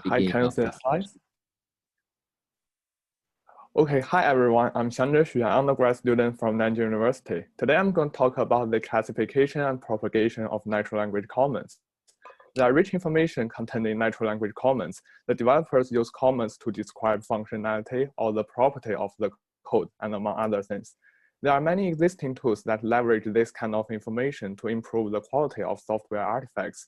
Hi, can you see the slides? Okay, hi everyone, I'm Xiangzhe, an undergrad student from Nanjing University. Today I'm going to talk about the classification and propagation of natural language comments. There are rich information contained in natural language comments. The developers use comments to describe functionality or the property of the code, and among other things. There are many existing tools that leverage this kind of information to improve the quality of software artifacts.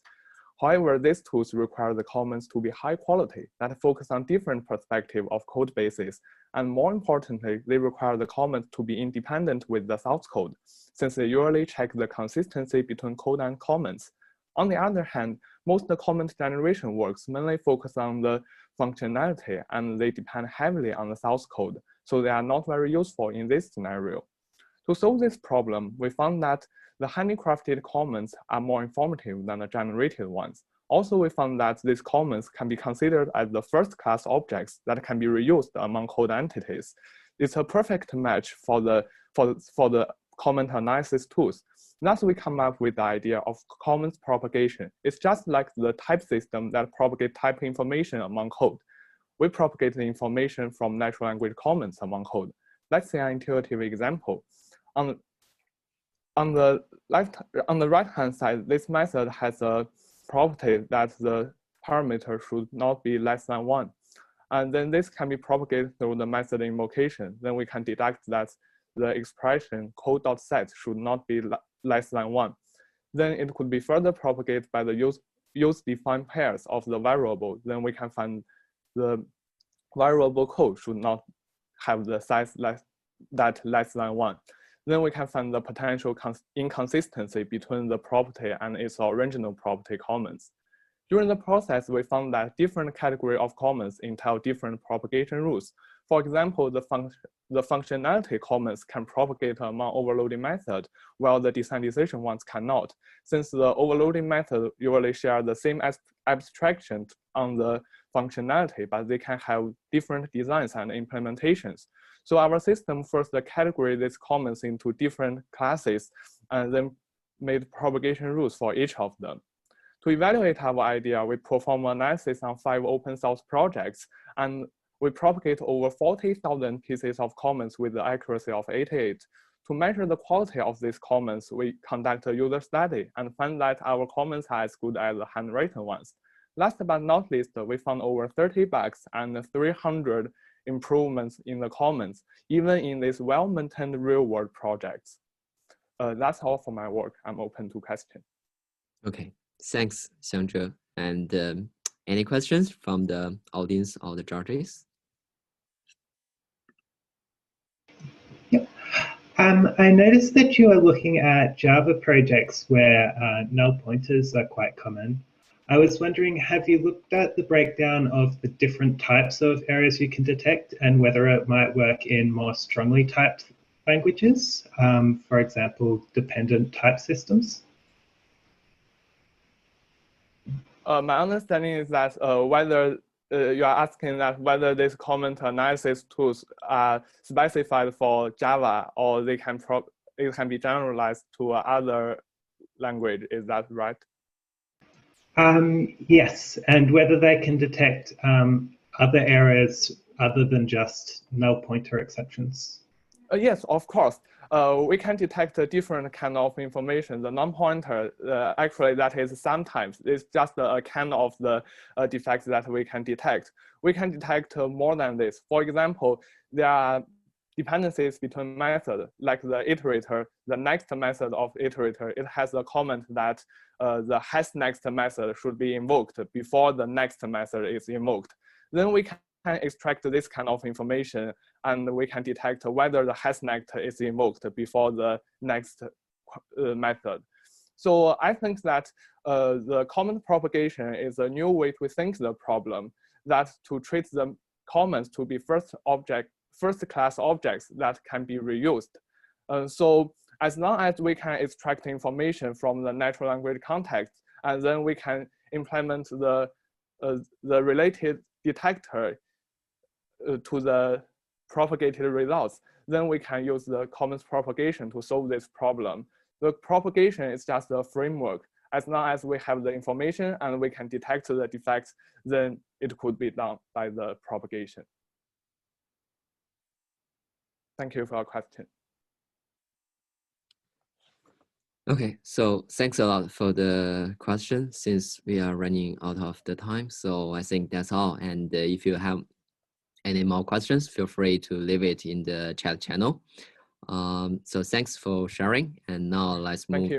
However, these tools require the comments to be high quality, that focus on different perspectives of code bases, and more importantly, they require the comments to be independent with the source code, since they usually check the consistency between code and comments. On the other hand, most comment generation works mainly focus on the functionality, and they depend heavily on the source code, so they are not very useful in this scenario. To solve this problem, we found that the handcrafted comments are more informative than the generated ones. Also, we found that these comments can be considered as the first-class objects that can be reused among code entities. It's a perfect match for the comment analysis tools. Thus, we come up with the idea of comments propagation. It's just like the type system that propagates type information among code. We propagate the information from natural language comments among code. Let's see an intuitive example. On the right-hand side, this method has a property that the parameter should not be less than 1. And then this can be propagated through the method invocation. Then we can deduct that the expression code.set should not be less than 1. Then it could be further propagated by the use-defined pairs of the variable. Then we can find the variable code should not have the size less than 1. Then we can find the potential inconsistency between the property and its original property comments. During the process, we found that different categories of comments entail different propagation rules. For example, the functionality comments can propagate among overloading method, while the desanitization ones cannot, since the overloading method usually share the same abstraction on the functionality, but they can have different designs and implementations. So our system first categorized these comments into different classes and then made propagation rules for each of them. To evaluate our idea, we perform analysis on 5 open source projects, and we propagate over 40,000 pieces of comments with the accuracy of 88. To measure the quality of these comments, we conduct a user study and find that our comments are as good as the handwritten ones. Last but not least, we found over 30 bugs and 300 improvements in the comments, even in these well-maintained real-world projects. That's all for my work. I'm open to questions. Okay, thanks, Xiangzhe. And any questions from the audience or the judges? Yep. I noticed that you are looking at Java projects where null pointers are quite common. I was wondering, have you looked at the breakdown of the different types of errors you can detect and whether it might work in more strongly typed languages, for example, dependent type systems? My understanding is that whether you are asking that whether these comment analysis tools are specified for Java or it can be generalized to other language. Is that right? Yes, and whether they can detect other errors other than just null pointer exceptions. Yes, of course. We can detect a different kind of information. The non-pointer, actually, that is sometimes, it's just a kind of the defects that we can detect. We can detect more than this. For example, there are dependencies between methods, like the iterator, the next method of iterator, it has a comment that the hasNext method should be invoked before the next method is invoked. Then we can extract this kind of information and we can detect whether the hasNext is invoked before the next method. So I think that the comment propagation is a new way to think the problem, that to treat the comments to be first-class objects that can be reused. So as long as we can extract information from the natural language context, and then we can implement the related detector to the propagated results, then we can use the comments propagation to solve this problem. The propagation is just a framework. As long as we have the information and we can detect the defects, then it could be done by the propagation. Thank you for your question. Okay, so thanks a lot for the question since we are running out of the time. So I think that's all. And if you have any more questions, feel free to leave it in the chat channel. So thanks for sharing. And now let's move.